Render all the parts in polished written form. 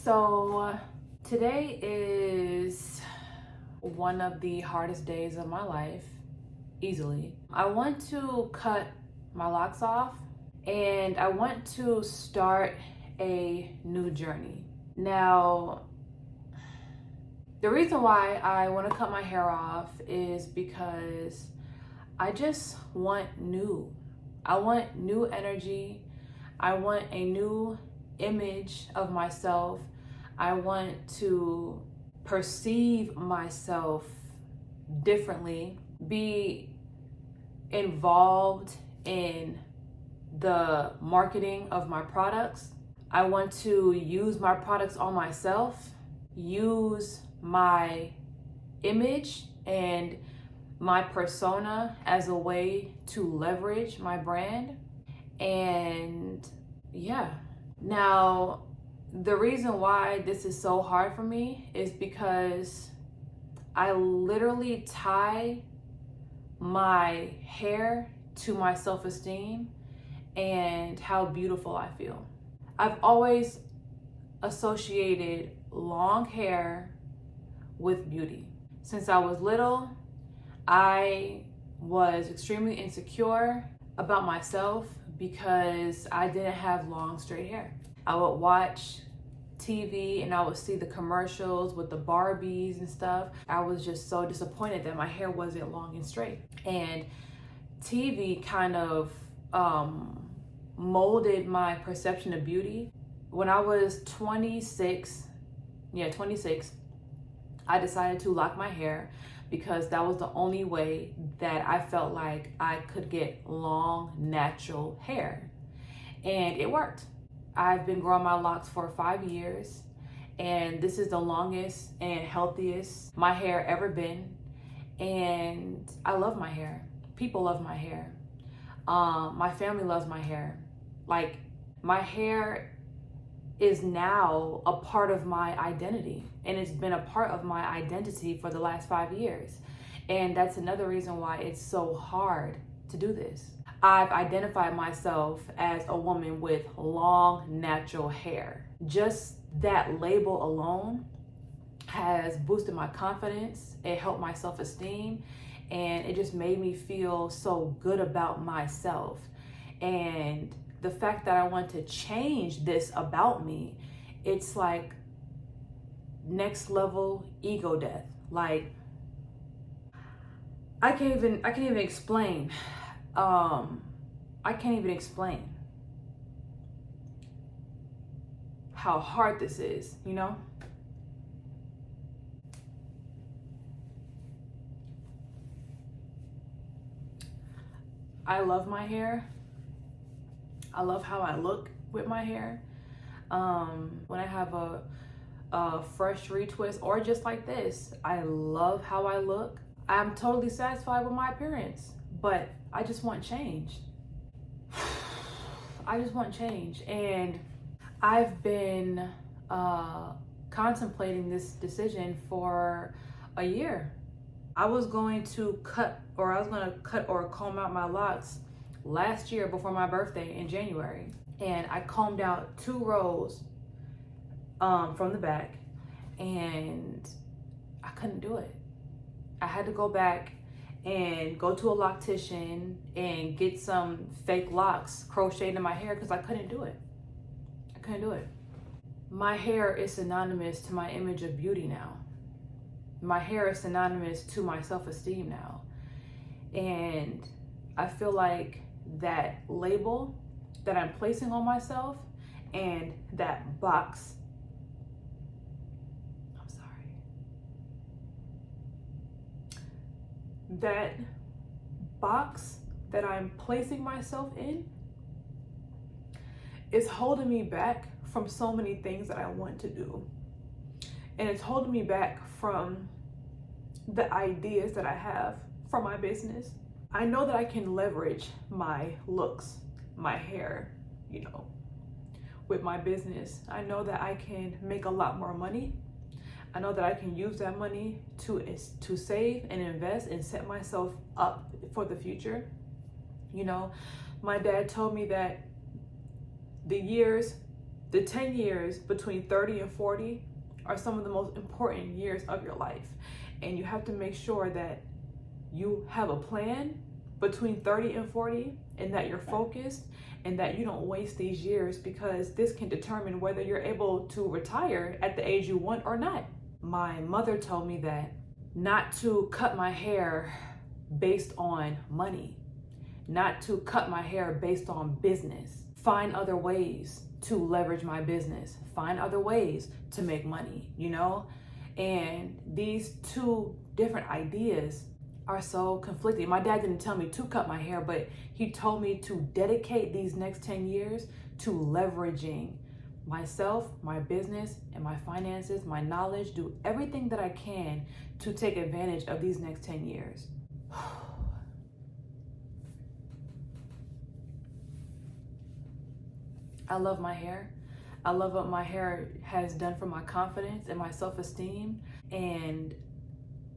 So today is one of the hardest days of my life, easily. I want to cut my locks off and I want to start a new journey. Now, the reason why I want to cut my hair off is because I just want new. I want new energy. I want a new image of myself. I want to perceive myself differently, be involved in the marketing of my products. I want to use my products on myself, use my image and my persona as a way to leverage my brand. And yeah. Now, the reason why this is so hard for me is because I literally tie my hair to my self-esteem and how beautiful I feel. I've always associated long hair with beauty. Since I was little, I was extremely insecure about myself because I didn't have long straight hair. I would watch TV and I would see the commercials with the Barbies and stuff. I was just so disappointed that my hair wasn't long and straight. And TV kind of molded my perception of beauty. When I was 26, I decided to lock my hair because that was the only way that I felt like I could get long, natural hair. And it worked. I've been growing my locks for 5 years, and this is the longest and healthiest my hair ever been. And I love my hair. People love my hair. My family loves my hair. Like, my hair is now a part of my identity, and it's been a part of my identity for the last 5 years. And that's another reason why it's so hard to do this. I've identified myself as a woman with long, natural hair. Just that label alone has boosted my confidence. It helped my self-esteem, and it just made me feel so good about myself. And the fact that I want to change this about me, it's like next level ego death. Like, I can't even explain. I can't even explain how hard this is, you know? I love my hair. I love how I look with my hair. When I have a fresh retwist or just like this, I love how I look. I'm totally satisfied with my appearance, but I just want change. I just want change. And I've been contemplating this decision for a year. I was going to cut or comb out my locks last year before my birthday in January. And I combed out 2 rows from the back, and I couldn't do it. I had to go back and go to a loctician and get some fake locks crocheted in my hair because I couldn't do it. I couldn't do it. My hair is synonymous to my image of beauty now. My hair is synonymous to my self-esteem now. And I feel like that label that I'm placing on myself and that box, that box that I'm placing myself in is holding me back from so many things that I want to do. And it's holding me back from the ideas that I have for my business. I know that I can leverage my looks, my hair, with my business. I know that I can make a lot more money. I know that I can use that money to save and invest and set myself up for the future. My dad told me that the years The 10 years between 30 and 40 are some of the most important years of your life. And you have to make sure that you have a plan between 30 and 40 and that you're focused and that you don't waste these years, because this can determine whether you're able to retire at the age you want or not. My mother told me that not to cut my hair based on money, not to cut my hair based on business. Find other ways to leverage my business, find other ways to make money, you know? And these two different ideas are so conflicting. My dad didn't tell me to cut my hair, but he told me to dedicate these next 10 years to leveraging myself, my business, and my finances, my knowledge, do everything that I can to take advantage of these next 10 years. I love my hair. I love what my hair has done for my confidence and my self-esteem. And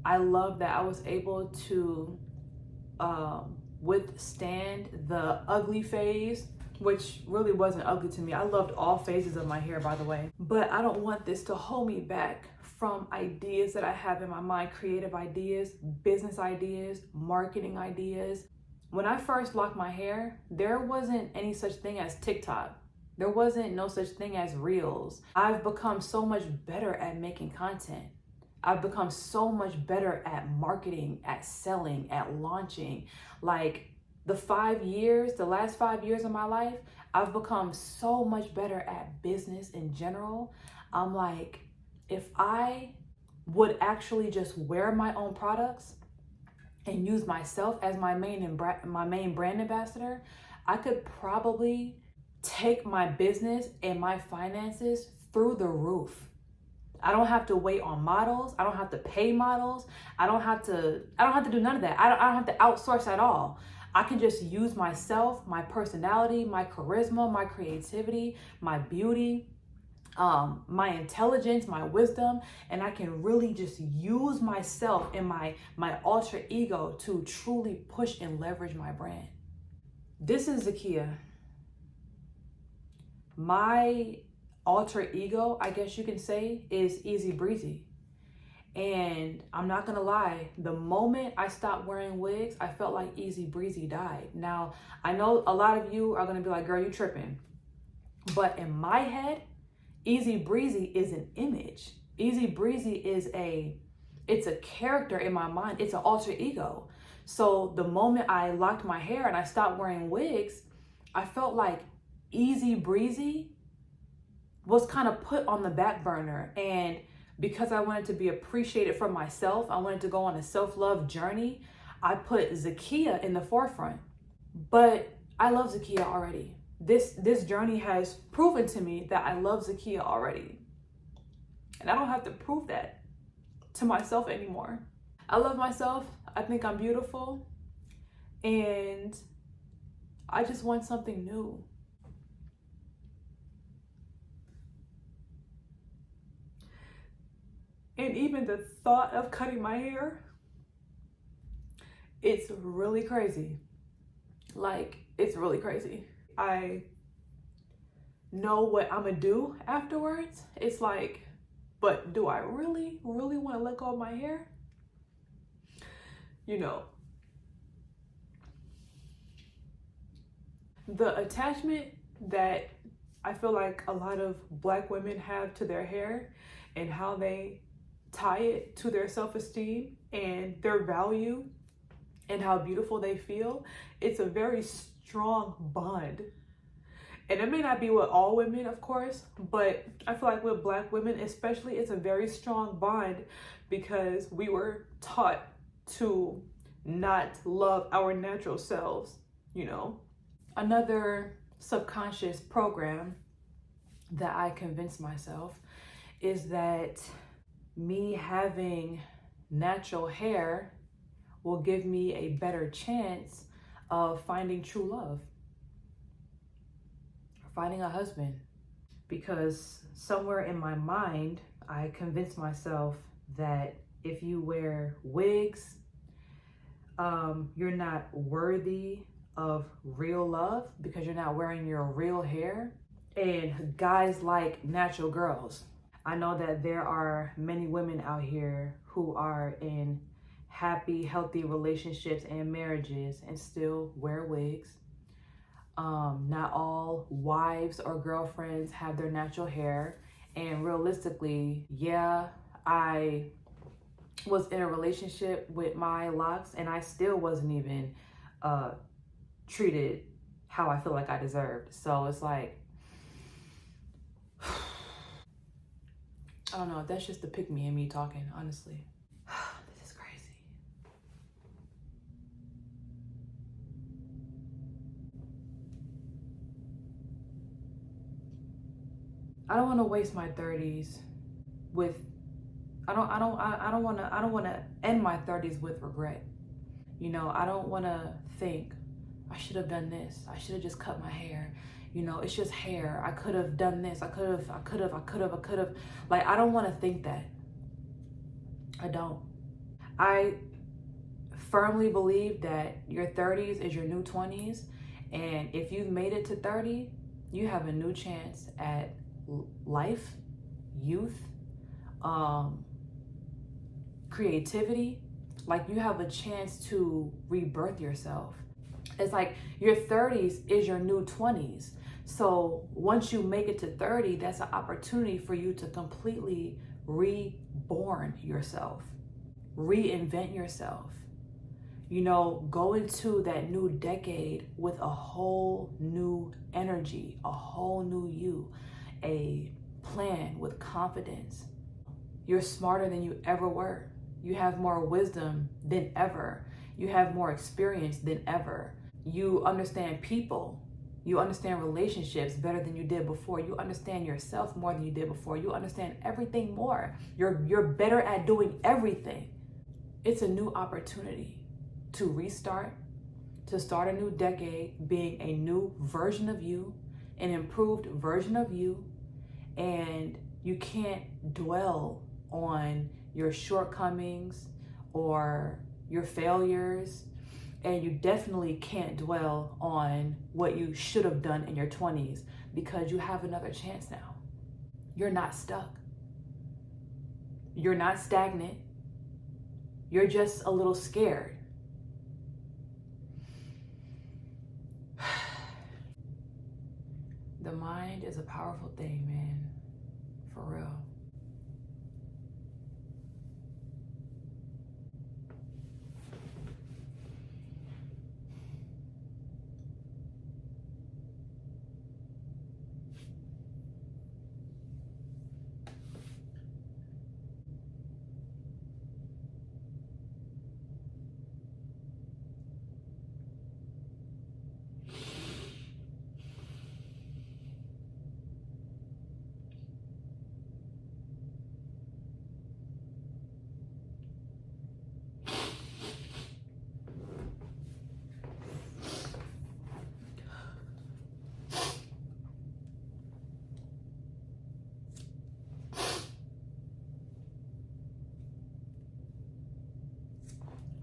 I love that I was able to withstand the ugly phase, which really wasn't ugly to me. I loved all phases of my hair, by the way. But I don't want this to hold me back from ideas that I have in my mind, creative ideas, business ideas, marketing ideas. When I first locked my hair, there wasn't any such thing as TikTok. There wasn't no such thing as Reels. I've become so much better at making content. I've become so much better at marketing, at selling, at launching. Like the last 5 years of my life, I've become so much better at business in general. I'm like, if I would actually just wear my own products and use myself as my main brand ambassador, I could probably take my business and my finances through the roof. I don't have to wait on models. I don't have to pay models. I don't have to do none of that. I don't have to outsource at all. I can just use myself, my personality, my charisma, my creativity, my beauty, my intelligence, my wisdom, and I can really just use myself and my alter ego to truly push and leverage my brand. This is Zakia. My alter ego, I guess you can say, is Easy Breezy. And I'm not gonna lie, the moment I stopped wearing wigs, I felt like Easy Breezy died. Now, I know a lot of you are gonna be like, girl, you tripping. But in my head, Easy Breezy is an image. Easy Breezy is it's a character in my mind. It's an alter ego. So the moment I locked my hair and I stopped wearing wigs, I felt like Easy Breezy was kind of put on the back burner. And because I wanted to be appreciated for myself, I wanted to go on a self-love journey, I put Zakia in the forefront. But I love Zakia already. This journey has proven to me that I love Zakia already. And I don't have to prove that to myself anymore. I love myself. I think I'm beautiful. And I just want something new. And even the thought of cutting my hair, it's really crazy. Like, it's really crazy. I know what I'm gonna do afterwards. It's like, but do I really want to let go of my hair? You know, the attachment that I feel like a lot of Black women have to their hair and how they tie it to their self-esteem and their value and how beautiful they feel, it's a very strong bond. And it may not be with all women, of course, but I feel like with Black women especially, it's a very strong bond because we were taught to not love our natural selves, you know. Another subconscious program that I convinced myself is that me having natural hair will give me a better chance of finding true love, finding a husband. Because somewhere in my mind, I convinced myself that if you wear wigs, you're not worthy of real love because you're not wearing your real hair. And guys like natural girls. I know that there are many women out here who are in happy, healthy relationships and marriages and still wear wigs. Not all wives or girlfriends have their natural hair. And realistically, yeah, I was in a relationship with my locks and I still wasn't even treated how I feel like I deserved. So it's like, I don't know, that's just the pick me and me talking, honestly. This is crazy. I don't want to waste my 30s with I don't want to end my 30s with regret. You know, I don't want to think I should have done this. I should have just cut my hair. You know, it's just hair. I could have done this. I could have. Like, I don't want to think that. I don't. I firmly believe that your 30s is your new 20s. And if you've made it to 30, you have a new chance at life, youth, creativity. Like, you have a chance to rebirth yourself. It's like your 30s is your new 20s. So once you make it to 30, that's an opportunity for you to completely reborn yourself, reinvent yourself. You know, go into that new decade with a whole new energy, a whole new you, a plan with confidence. You're smarter than you ever were. You have more wisdom than ever. You have more experience than ever. You understand people. You understand relationships better than you did before. You understand yourself more than you did before. You understand everything more. You're better at doing everything. It's a new opportunity to restart, to start a new decade being a new version of you, an improved version of you, and you can't dwell on your shortcomings or your failures, and you definitely can't dwell on what you should have done in your 20s because you have another chance now. You're not stuck. You're not stagnant. You're just a little scared. The mind is a powerful thing, man. For real.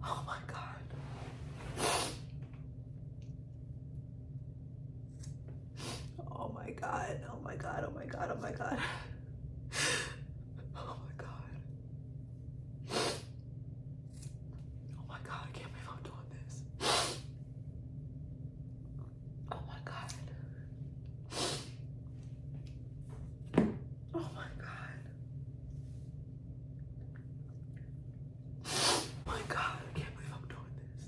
Oh my God. Oh my God. Oh my God. Oh my God. Oh my God. Oh my God. Oh my God. I can't believe I'm doing this. Oh my God. Oh my God. Oh my God. I can't believe I'm doing this.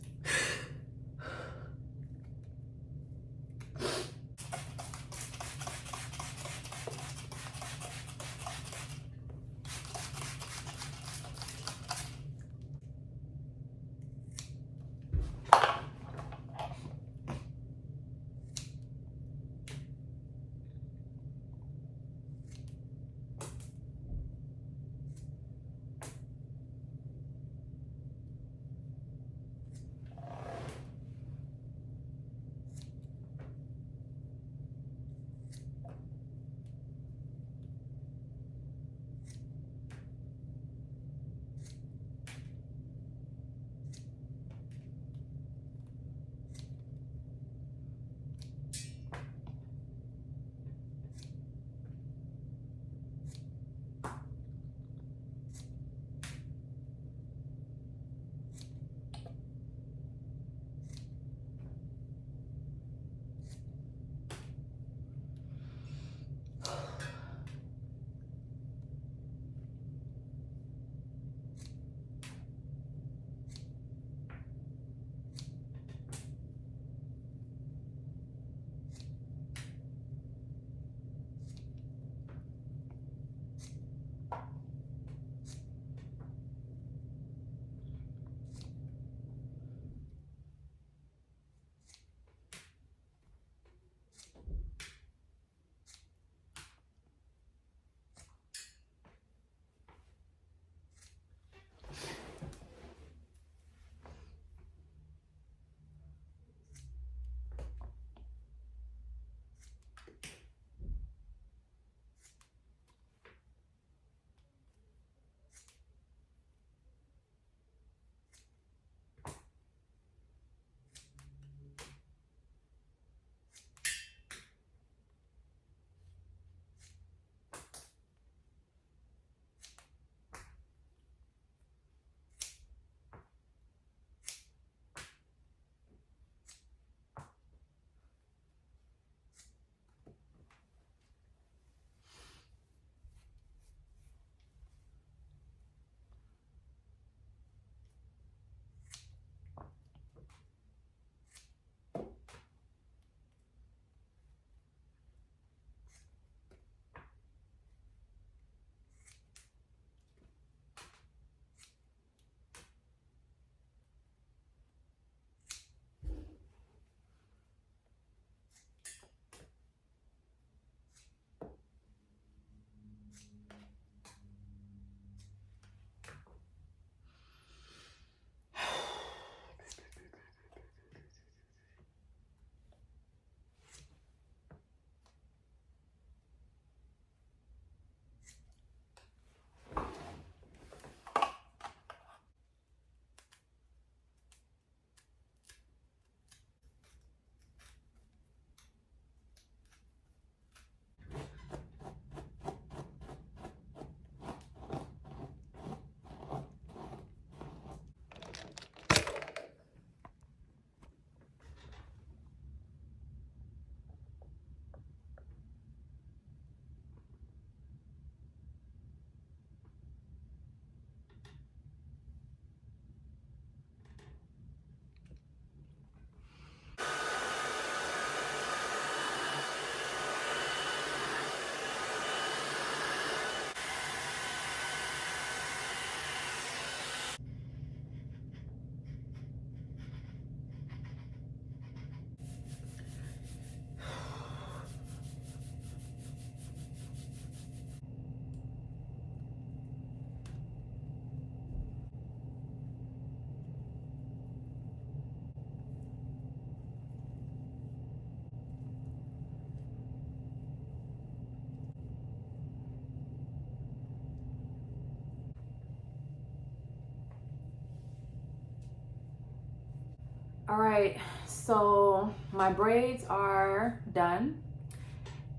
All right, so my braids are done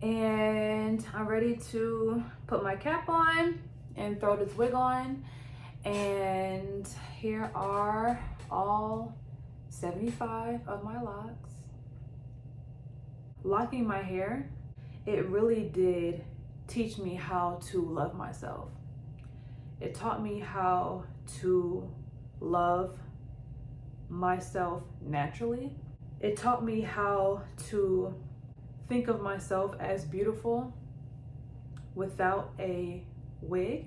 and I'm ready to put my cap on and throw this wig on. And here are all 75 of my locks. Locking my hair, it really did teach me how to love myself. It taught me how to love myself naturally. It taught me how to think of myself as beautiful without a wig.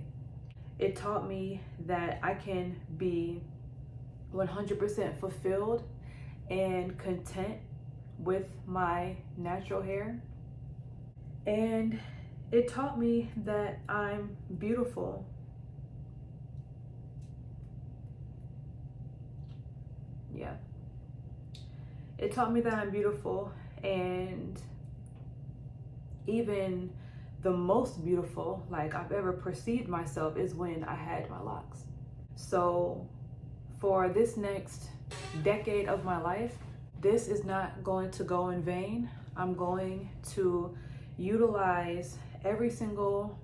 It taught me that I can be 100% fulfilled and content with my natural hair. And it taught me that I'm beautiful. Yeah. It taught me that I'm beautiful, and even the most beautiful like I've ever perceived myself is when I had my locks. So for this next decade of my life, this is not going to go in vain. I'm going to utilize every single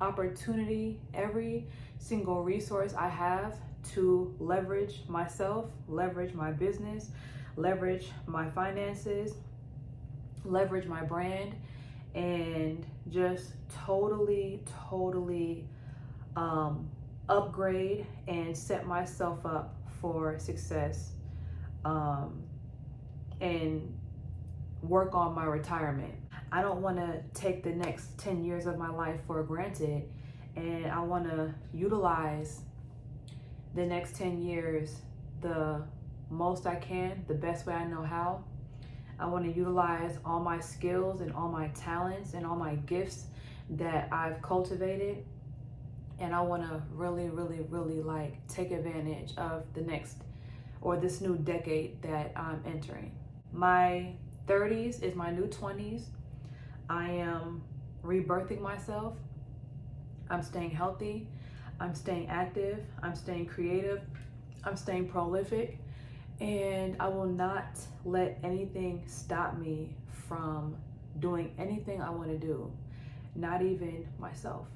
opportunity, every single resource I have to leverage myself, leverage my business, leverage my finances, leverage my brand, and just totally upgrade and set myself up for success, and work on my retirement. I don't want to take the next 10 years of my life for granted, and I want to utilize the next 10 years the most I can, the best way I know how. I want to utilize all my skills and all my talents and all my gifts that I've cultivated. And I want to really like take advantage of the next, or this new decade that I'm entering. My 30s is my new 20s. I am rebirthing myself. I'm staying healthy. I'm staying active. I'm staying creative. I'm staying prolific. And I will not let anything stop me from doing anything I want to do, not even myself.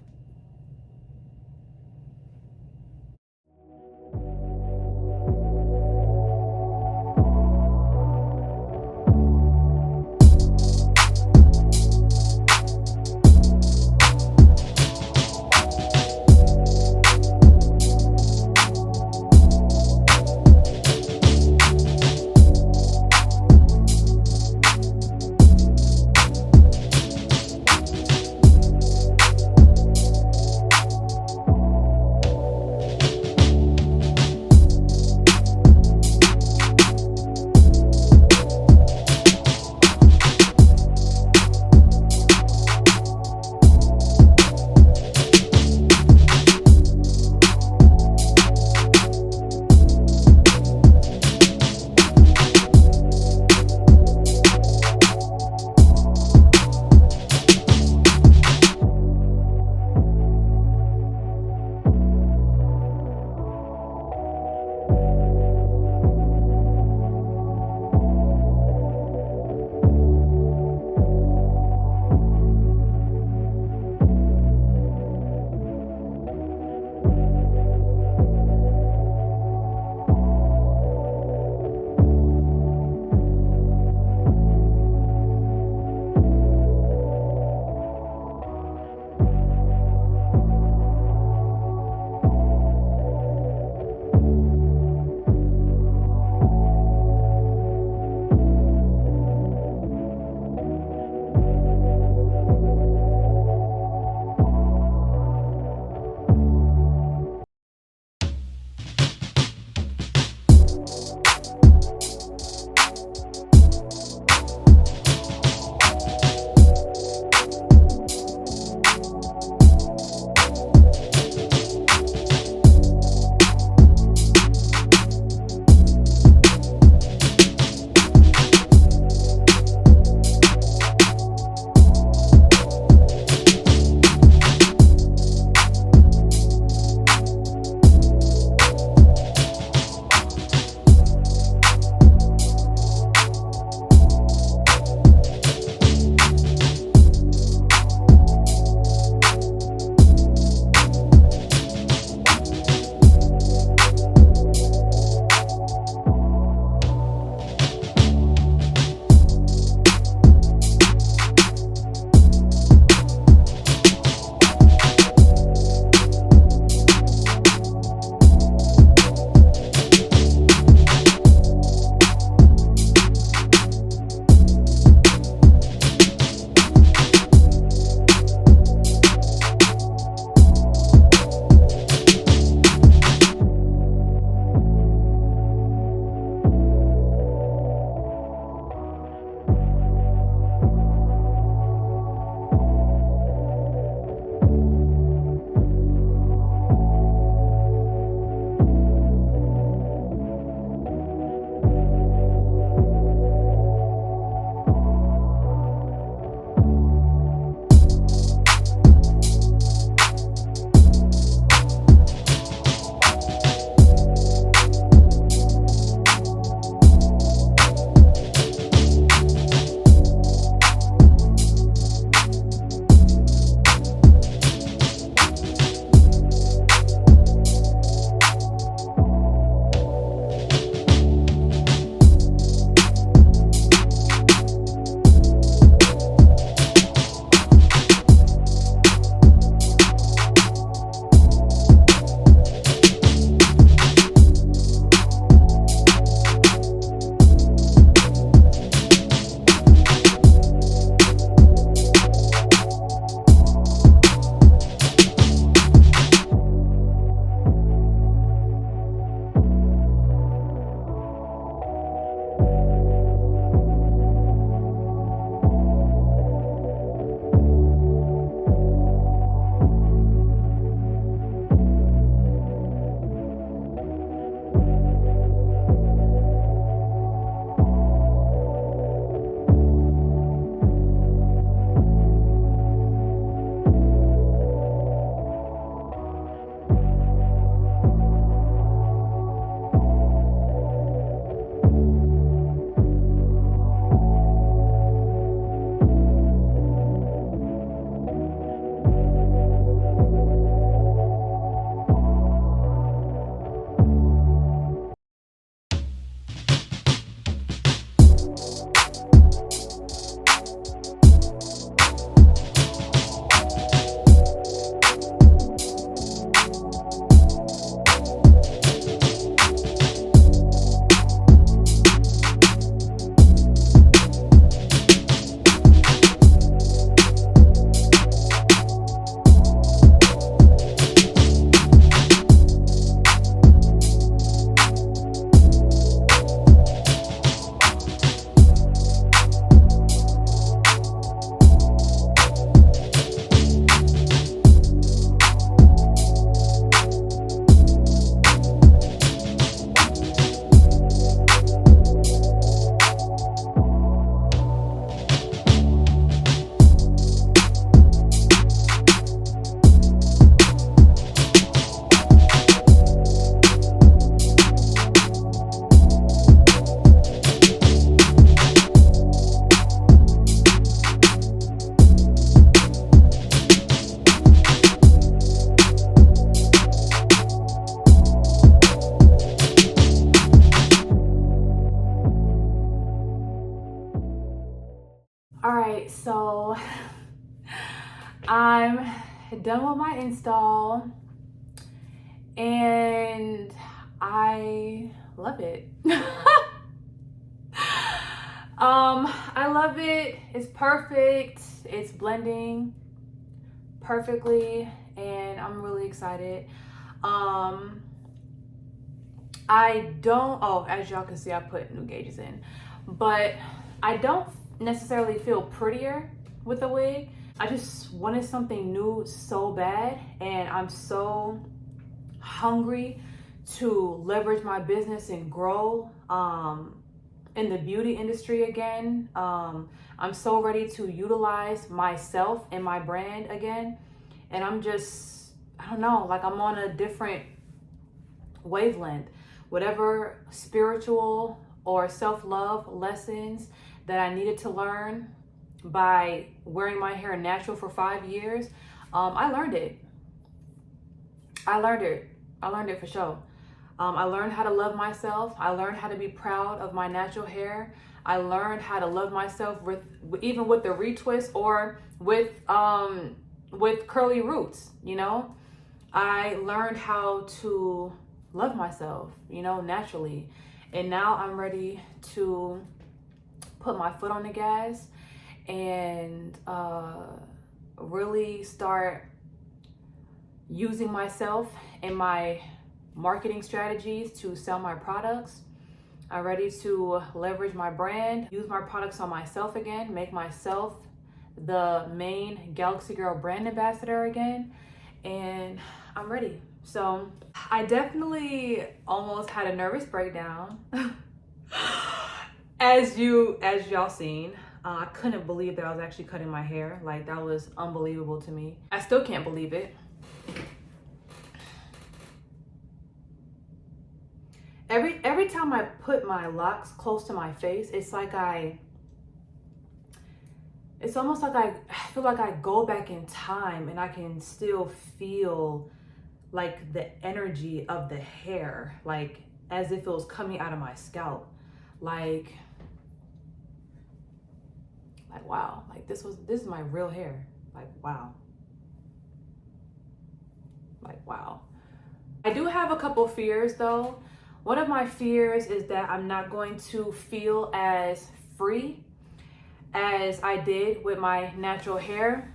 I'm done with my install and I love it. I love it. It's perfect. It's blending perfectly and I'm really excited. I don't, oh, as y'all can see, I put new gauges in, but I don't necessarily feel prettier with the wig. I just wanted something new so bad, and I'm so hungry to leverage my business and grow in the beauty industry again. I'm so ready to utilize myself and my brand again, and I'm just, I don't know, like I'm on a different wavelength. Whatever spiritual or self-love lessons that I needed to learn by wearing my hair natural for 5 years, I learned it. I learned it for sure. I learned how to love myself. I learned how to be proud of my natural hair. I learned how to love myself with even with the retwist or with curly roots, you know. I learned how to love myself, you know, naturally. And now I'm ready to put my foot on the gas and really start using myself and my marketing strategies to sell my products. I'm ready to leverage my brand, use my products on myself again, make myself the main Galaxy Girl brand ambassador again, and I'm ready. So I definitely almost had a nervous breakdown. as y'all seen. I couldn't believe that I was actually cutting my hair. Like, that was unbelievable to me. I still can't believe it. Every time I put my locks close to my face, it's almost like I feel like I go back in time and I can still feel like the energy of the hair, like as if it was coming out of my scalp. Like wow, like this is my real hair. Like wow. I do have a couple fears though. One of my fears is that I'm not going to feel as free as I did with my natural hair.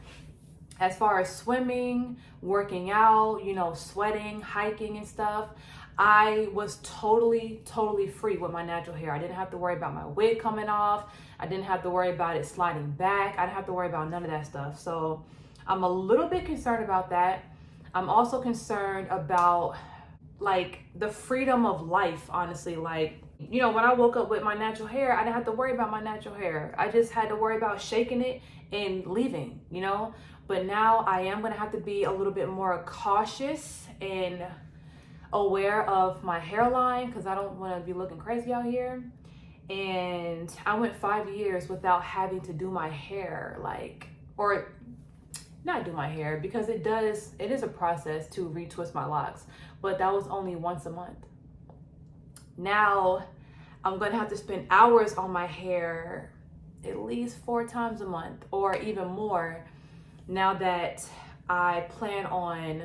As far as swimming, working out, you know, sweating, hiking and stuff, I was totally free with my natural hair. I didn't have to worry about my wig coming off. I didn't have to worry about it sliding back. I didn't have to worry about none of that stuff. So I'm a little bit concerned about that. I'm also concerned about like the freedom of life, honestly. Like, you know, when I woke up with my natural hair, I didn't have to worry about my natural hair. I just had to worry about shaking it and leaving, you know? But now I am gonna have to be a little bit more cautious and aware of my hairline because I don't wanna be looking crazy out here. And I went 5 years without having to do my hair, like, or not do my hair, because it is a process to retwist my locks, but that was only once a month. Now I'm gonna have to spend hours on my hair at least 4 times a month or even more now that I plan on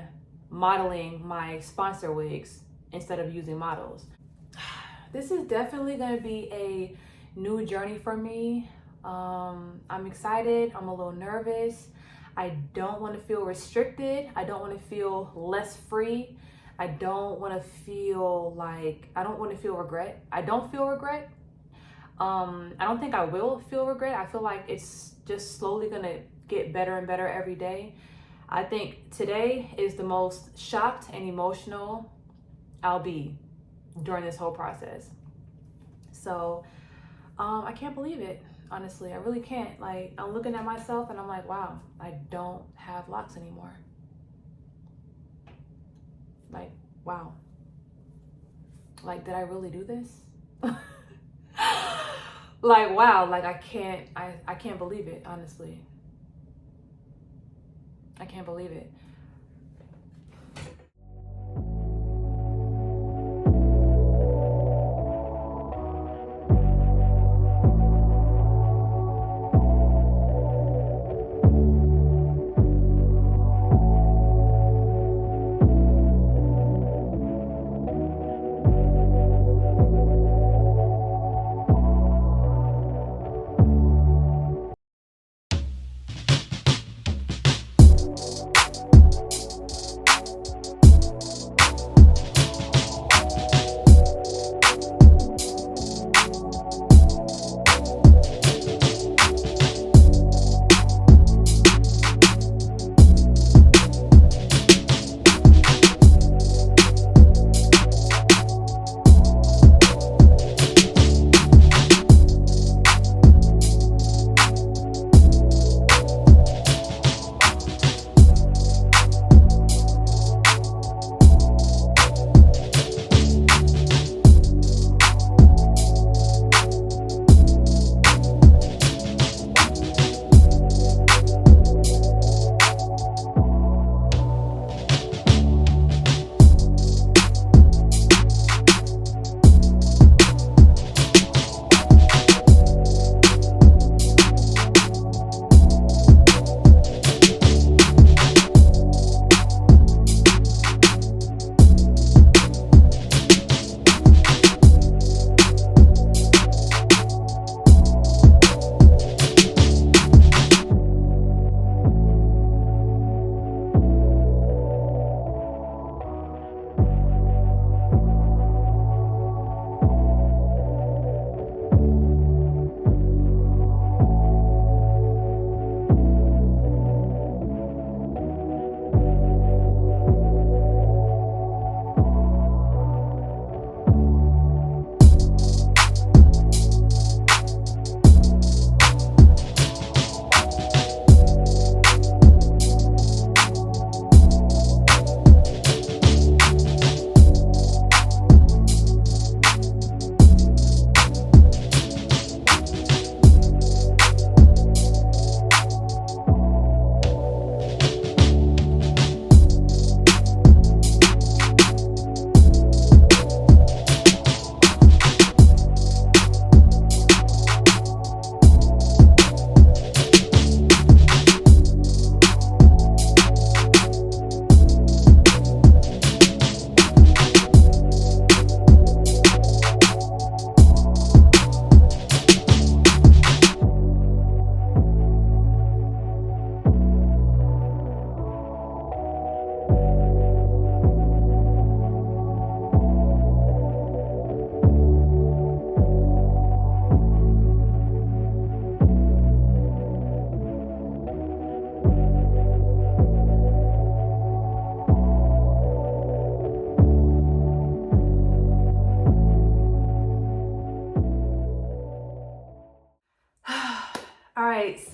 modeling my sponsor wigs instead of using models. This is definitely gonna be a new journey for me. I'm excited, I'm a little nervous. I don't want to feel restricted. I don't want to feel less free. I don't want to feel regret. I don't feel regret. I don't think I will feel regret. I feel like it's just slowly going to get better and better every day. I think today is the most shocked and emotional I'll be during this whole process. So I can't believe it. Honestly, I really can't. Like, I'm looking at myself and I'm like, wow, I don't have locks anymore. Like, wow. Like, did I really do this? Like, wow, like I can't believe it, honestly. I can't believe it.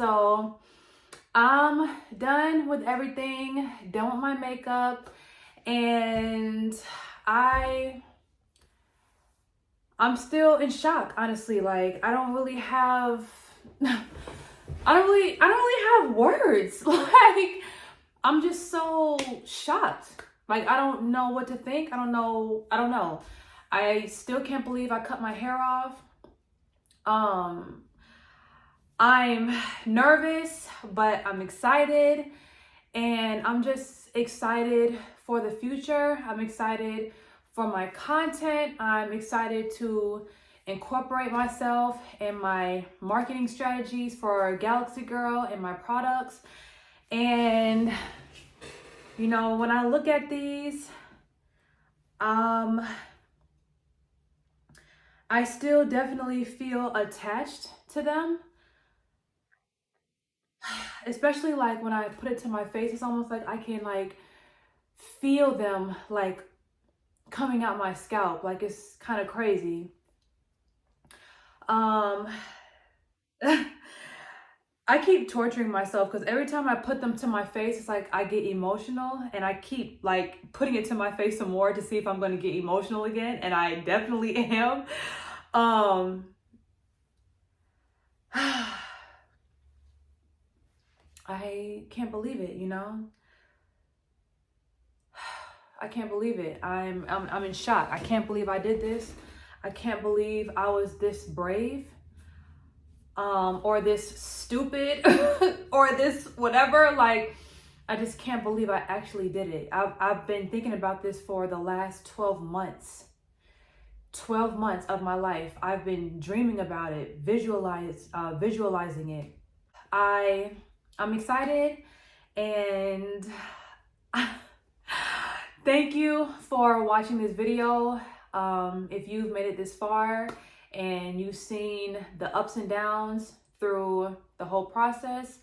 So I'm done with everything, done with my makeup, and I'm still in shock, honestly. Like, I don't really have words. Like, I'm just so shocked. Like, I don't know what to think. I don't know. I still can't believe I cut my hair off. I'm nervous, but I'm excited, and I'm just excited for the future. I'm excited for my content. I'm excited to incorporate myself in my marketing strategies for Galaxy Girl and my products. And you know, when I look at these, I still definitely feel attached to them. Especially like when I put it to my face, it's almost like I can like feel them like coming out my scalp. Like, it's kind of crazy. I keep torturing myself because every time I put them to my face, it's like I get emotional, and I keep like putting it to my face some more to see if I'm going to get emotional again, and I definitely am. I can't believe it, you know? I can't believe it. I'm in shock. I can't believe I did this. I can't believe I was this brave. Or this stupid or this whatever. Like, I just can't believe I actually did it. I've been thinking about this for the last 12 months. 12 months of my life. I've been dreaming about it, visualizing it. I'm excited, and thank you for watching this video. If you've made it this far and you've seen the ups and downs through the whole process,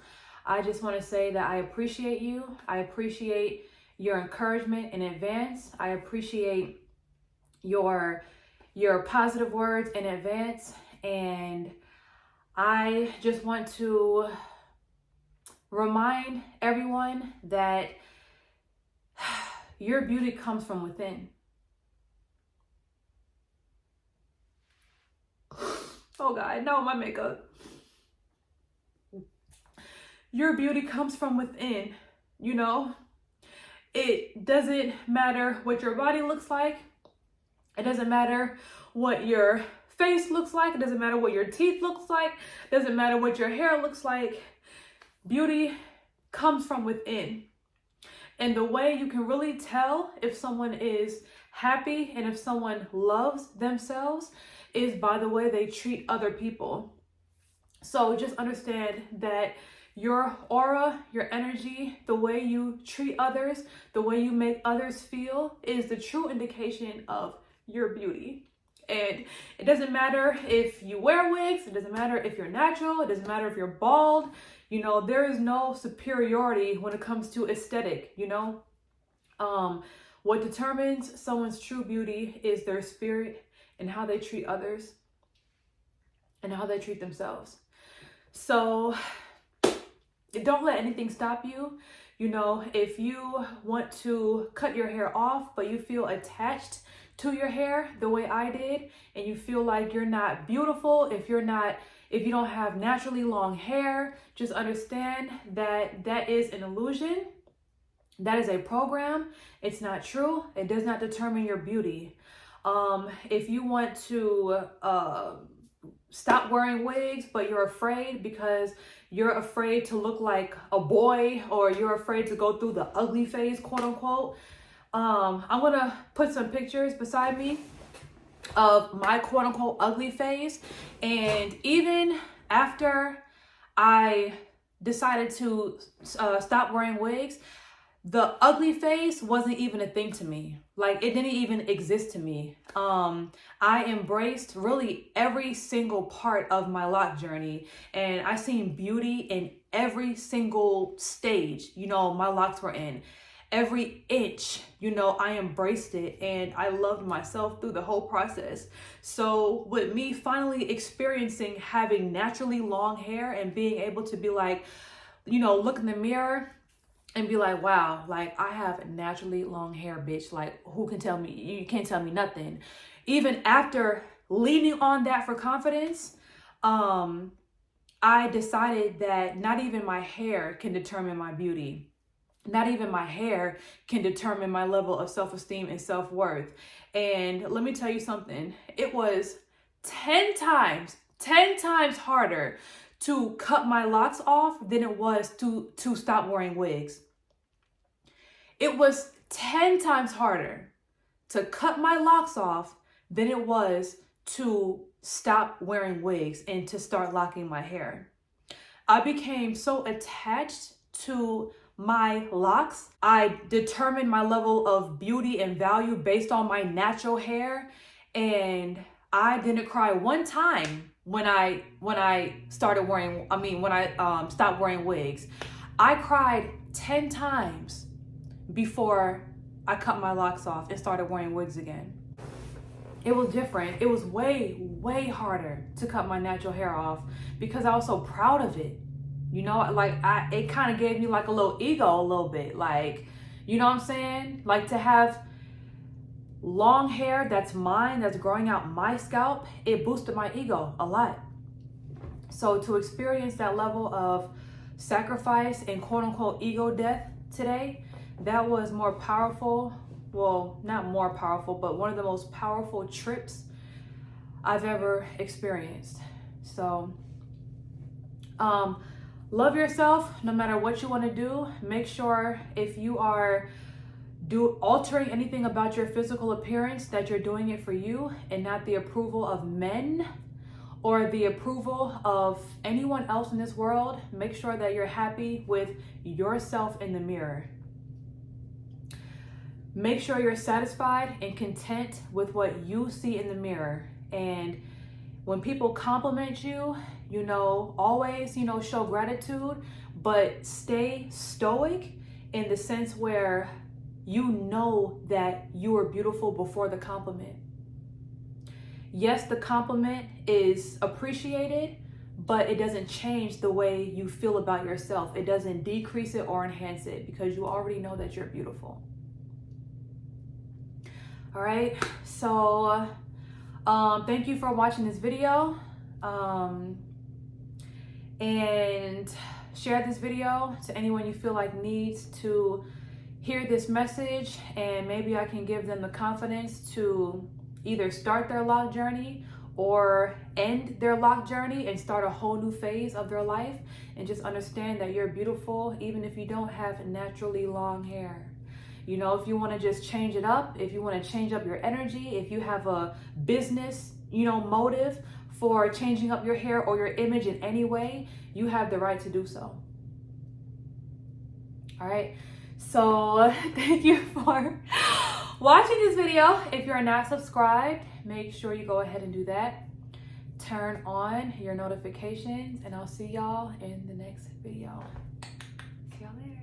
I just want to say that I appreciate you. I appreciate your encouragement in advance. I appreciate your positive words in advance. And I just want to remind everyone that your beauty comes from within. Oh God, no, my makeup. Your beauty comes from within, you know? It doesn't matter what your body looks like. It doesn't matter what your face looks like. It doesn't matter what your teeth looks like. It doesn't matter what your hair looks like. Beauty comes from within. And the way you can really tell if someone is happy and if someone loves themselves is by the way they treat other people. So just understand that your aura, your energy, the way you treat others, the way you make others feel is the true indication of your beauty. And it doesn't matter if you wear wigs, it doesn't matter if you're natural, it doesn't matter if you're bald. You know, there is no superiority when it comes to aesthetic, you know? What determines someone's true beauty is their spirit and how they treat others and how they treat themselves. So don't let anything stop you. You know, if you want to cut your hair off, but you feel attached to your hair the way I did, and you feel like you're not beautiful, if you don't have naturally long hair, just understand that that is an illusion. That is a program. It's not true. It does not determine your beauty. If you want to stop wearing wigs, but you're afraid because you're afraid to look like a boy, or you're afraid to go through the ugly phase, quote unquote, I'm gonna put some pictures beside me of my quote unquote ugly phase. And even after I decided to stop wearing wigs, the ugly phase wasn't even a thing to me. Like, it didn't even exist to me. I embraced really every single part of my lock journey, and I seen beauty in every single stage, you know, my locks were in. every inch, you know, I embraced it and I loved myself through the whole process. So with me finally experiencing having naturally long hair and being able to be like, you know, look in the mirror and be like, wow, like I have naturally long hair, bitch. Like who can tell me? You can't tell me nothing. Even after leaning on that for confidence, I decided that not even my hair can determine my beauty. Not even my hair can determine my level of self-esteem and self-worth. And let me tell you something. It was 10 times harder to cut my locks off than it was to stop wearing wigs. It was 10 times harder to cut my locks off than it was to stop wearing wigs and to start locking my hair. I became so attached to my locks. I determined my level of beauty and value based on my natural hair, and I didn't cry one time when I stopped wearing wigs. I cried 10 times before I cut my locks off and started wearing wigs again. It was different. It was way harder to cut my natural hair off because I was so proud of it. You know, like it kind of gave me like a little ego a little bit. Like, you know what I'm saying? Like to have long hair that's mine, that's growing out my scalp, it boosted my ego a lot. So to experience that level of sacrifice and quote unquote ego death today, that was more powerful. Well, not more powerful, but one of the most powerful trips I've ever experienced. So, love yourself no matter what you want to do. Make sure if you are altering anything about your physical appearance that you're doing it for you and not the approval of men or the approval of anyone else in this world. Make sure that you're happy with yourself in the mirror. Make sure you're satisfied and content with what you see in the mirror. And when people compliment you, you know, always, you know, show gratitude, but stay stoic in the sense where you know that you are beautiful before the compliment. Yes, the compliment is appreciated, but it doesn't change the way you feel about yourself. It doesn't decrease it or enhance it because you already know that you're beautiful. All right, so thank you for watching this video, and share this video to anyone you feel like needs to hear this message, and maybe I can give them the confidence to either start their lock journey or end their lock journey and start a whole new phase of their life, and just understand that you're beautiful even if you don't have naturally long hair. You know, if you want to just change it up, if you want to change up your energy, if you have a business, you know, motive for changing up your hair or your image in any way, you have the right to do so. All right. So thank you for watching this video. If you're not subscribed, make sure you go ahead and do that. Turn on your notifications, and I'll see y'all in the next video. See y'all later.